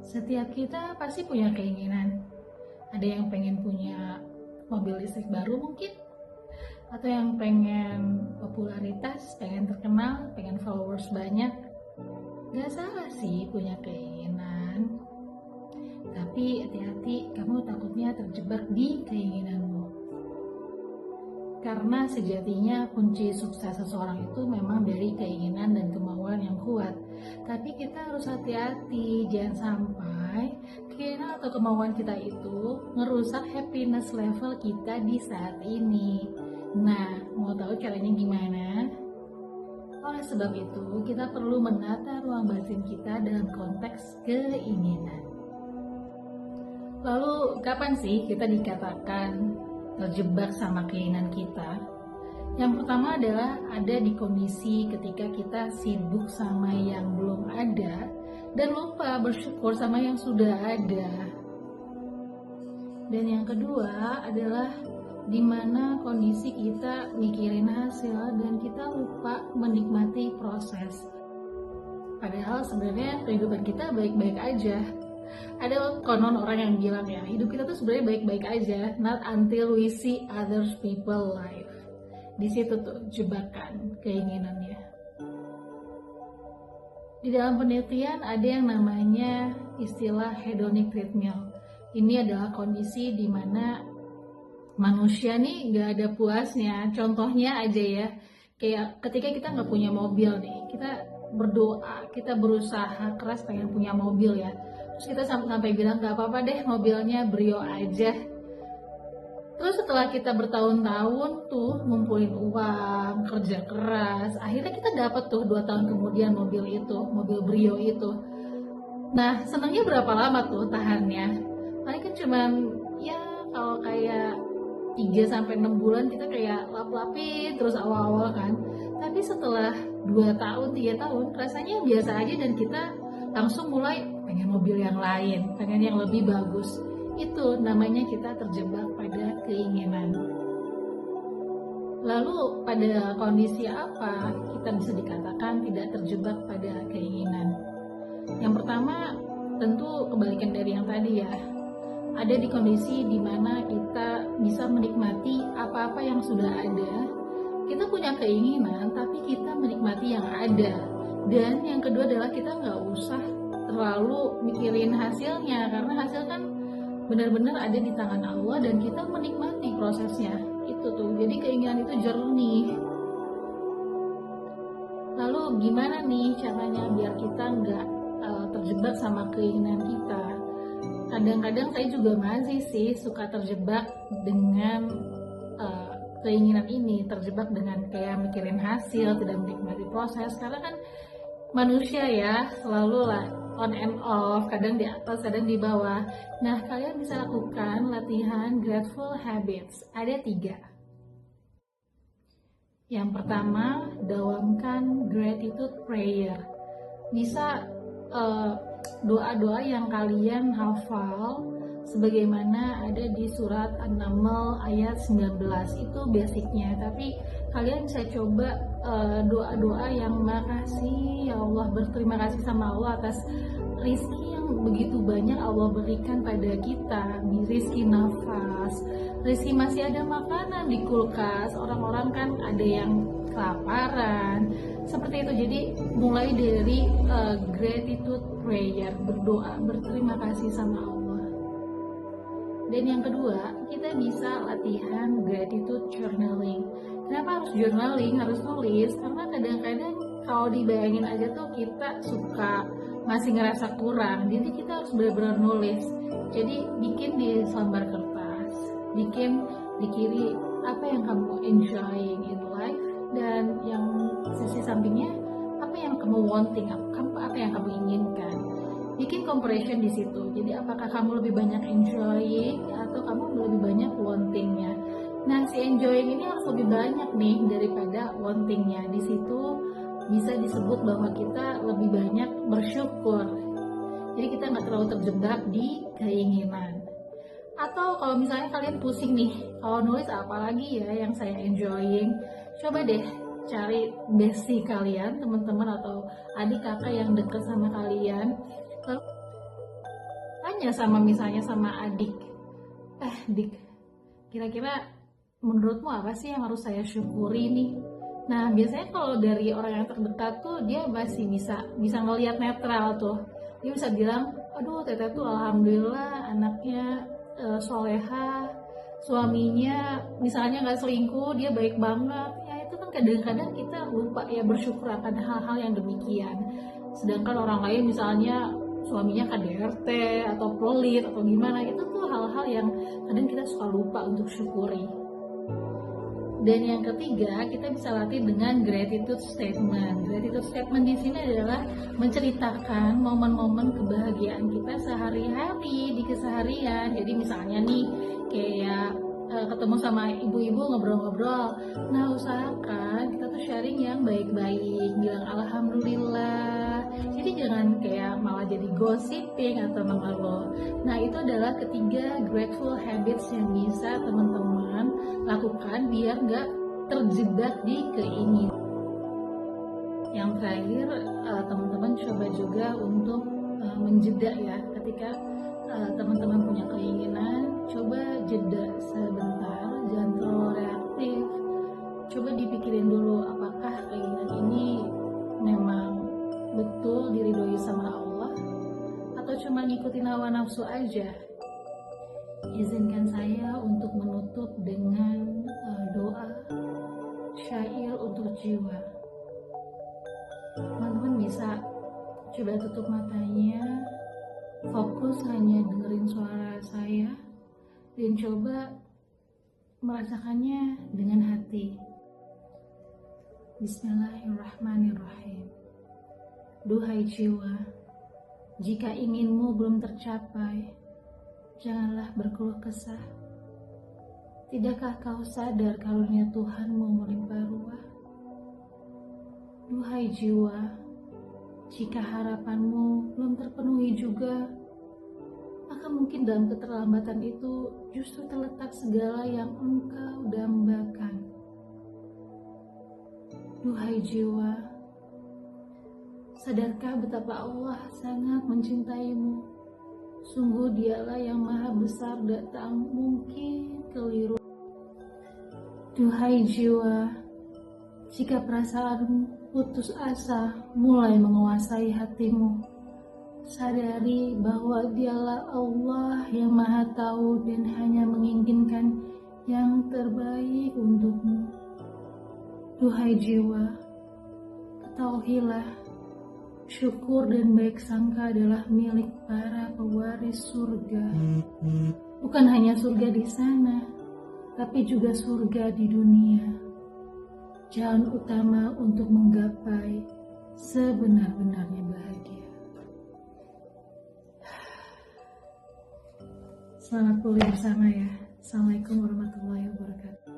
Setiap kita pasti punya keinginan. Ada yang pengen punya mobil listrik baru mungkin, atau yang pengen popularitas, pengen terkenal, pengen followers banyak. Gak salah sih punya keinginan, tapi hati-hati kamu takutnya terjebak di keinginanmu. Karena sejatinya kunci sukses seseorang itu memang dari keinginan dan kemauan yang kuat. Tapi kita harus hati-hati, jangan sampai keinginan atau kemauan kita itu ngerusak happiness level kita di saat ini. Nah, mau tahu caranya gimana? Oleh sebab itu, kita perlu menata ruang batin kita dalam konteks keinginan. Lalu, kapan sih kita dikatakan terjebak sama keinginan kita? Yang pertama adalah ada di kondisi ketika kita sibuk sama yang belum ada dan lupa bersyukur sama yang sudah ada. Dan yang kedua adalah di mana kondisi kita mikirin hasil dan kita lupa menikmati proses. Padahal sebenarnya kehidupan kita baik-baik aja. Ada konon orang yang bilang ya, hidup kita tuh sebenarnya baik-baik aja, not until we see others people life. Di situ tuh jebakan keinginannya. Di dalam penelitian ada yang namanya istilah hedonic treadmill. Ini adalah kondisi di mana manusia nih gak ada puasnya. Contohnya aja ya, kayak ketika kita gak punya mobil nih, kita berdoa, kita berusaha keras pengen punya mobil ya. Terus kita sampai bilang gak apa-apa deh mobilnya Brio aja. Terus setelah kita bertahun-tahun tuh ngumpulin uang, kerja keras, akhirnya kita dapat tuh 2 tahun kemudian mobil itu, mobil Brio itu. Nah, senangnya berapa lama tuh tahannya? Paling kan cuman ya kalau kayak 3-6 bulan kita kayak lap-lapin terus awal-awal kan. Tapi setelah 2 tahun, 3 tahun rasanya biasa aja dan kita langsung mulai pengen mobil yang lain, pengen yang lebih bagus. Itu namanya kita terjebak pada keinginan. Lalu pada kondisi apa kita bisa dikatakan tidak terjebak pada keinginan? Yang pertama tentu kebalikan dari yang tadi ya. Ada di kondisi di mana kita bisa menikmati apa-apa yang sudah ada. Kita punya keinginan tapi kita menikmati yang ada. Dan yang kedua adalah kita nggak usah terlalu mikirin hasilnya, karena hasil kan benar-benar ada di tangan Allah dan kita menikmati prosesnya. Itu tuh, jadi keinginan itu jernih. Lalu gimana nih caranya biar kita nggak terjebak sama keinginan kita? Kadang-kadang saya juga masih sih suka terjebak dengan keinginan ini, terjebak dengan kayak mikirin hasil, tidak menikmati proses, karena kan manusia ya selalu lah on and off, kadang di atas, kadang di bawah. Nah, kalian bisa lakukan latihan grateful habits. Ada 3. Yang pertama, dawamkan gratitude prayer. Bisa doa-doa yang kalian hafal sebagaimana ada di surat An-Naml ayat 19. Itu basicnya, tapi kalian bisa coba doa-doa yang makasih ya Allah, berterima kasih sama Allah atas rizki yang begitu banyak Allah berikan pada kita, rizki nafas, rizki masih ada makanan di kulkas. Orang-orang kan ada yang kelaparan, seperti itu. Jadi mulai dari gratitude prayer, berdoa, berterima kasih sama Allah. Dan yang kedua, kita bisa latihan gratitude journaling. Kenapa harus journaling, harus tulis? Karena kadang-kadang kalau dibayangin aja tuh kita suka masih ngerasa kurang. Jadi kita harus benar-benar nulis. Jadi bikin di selembar kertas, bikin di kiri apa yang kamu enjoying in life, dan yang sisi sampingnya apa yang kamu wanting, apa yang kamu inginkan. Bikin comparison di situ. Jadi apakah kamu lebih banyak enjoying atau kamu lebih banyak wantingnya? Nah, si enjoying ini harus lebih banyak nih daripada wantingnya. Di situ bisa disebut bahwa kita lebih banyak bersyukur. Jadi kita nggak terlalu terjebak di keinginan. Atau kalau misalnya kalian pusing nih, kalau nulis apa lagi ya yang saya enjoying, coba deh cari bestie kalian, teman-teman atau adik kakak yang deket sama kalian. tanya sama misalnya sama adik, dik, kira-kira menurutmu apa sih yang harus saya syukuri nih? Nah, biasanya kalau dari orang yang terdekat tuh dia masih bisa ngelihat netral tuh. Dia bisa bilang, aduh teteh tuh alhamdulillah anaknya soleha, suaminya misalnya nggak selingkuh, dia baik banget. Ya itu kan kadang-kadang kita lupa ya bersyukur akan hal-hal yang demikian. Sedangkan orang lain misalnya suaminya KDRT atau pelit atau gimana, itu tuh hal-hal yang kadang kita suka lupa untuk syukuri. Dan yang ketiga, kita bisa latih dengan gratitude statement. Gratitude statement di sini adalah menceritakan momen-momen kebahagiaan kita sehari-hari di keseharian. Jadi misalnya nih, kayak ketemu sama ibu-ibu ngobrol-ngobrol. Nah, usahakan kita tuh sharing yang baik-baik, bilang alhamdulillah. Jadi jangan kayak malah jadi gossiping atau mengeluh. Nah, itu adalah ketiga grateful habits yang bisa teman-teman lakukan biar nggak terjebak di keinginan. Yang terakhir, teman-teman coba juga untuk menjeda ya, ketika teman-teman punya keinginan, coba jeda sebentar, jangan terlalu reaktif. Coba dipikirin dulu, apakah keinginan ini memang betul diridhoi sama Allah atau cuma ngikutin hawa nafsu aja. Izinkan saya untuk menutup dengan doa syair untuk jiwa. Teman-teman bisa coba tutup matanya, fokus hanya dengerin suara saya, dan coba merasakannya dengan hati. Bismillahirrahmanirrahim. Duhai jiwa, jika inginmu belum tercapai, janganlah berkeluh kesah. Tidakkah kau sadar karunia Tuhanmu melimpah ruah? Duhai jiwa, jika harapanmu belum terpenuhi juga, maka mungkin dalam keterlambatan itu justru terletak segala yang engkau dambakan. Duhai jiwa, sadarkah betapa Allah sangat mencintaimu? Sungguh dialah yang maha besar dan tak mungkin keliru. Duhai jiwa, jika perasaan putus asa mulai menguasai hatimu, sadari bahwa dialah Allah yang maha tahu dan hanya menginginkan yang terbaik untukmu. Duhai jiwa, ketahuilah, syukur dan baik sangka adalah milik para pewaris surga. Bukan hanya surga di sana, tapi juga surga di dunia. Jalan utama untuk menggapai sebenar-benarnya bahagia. Selamat pulih bersama ya. Assalamualaikum warahmatullahi wabarakatuh.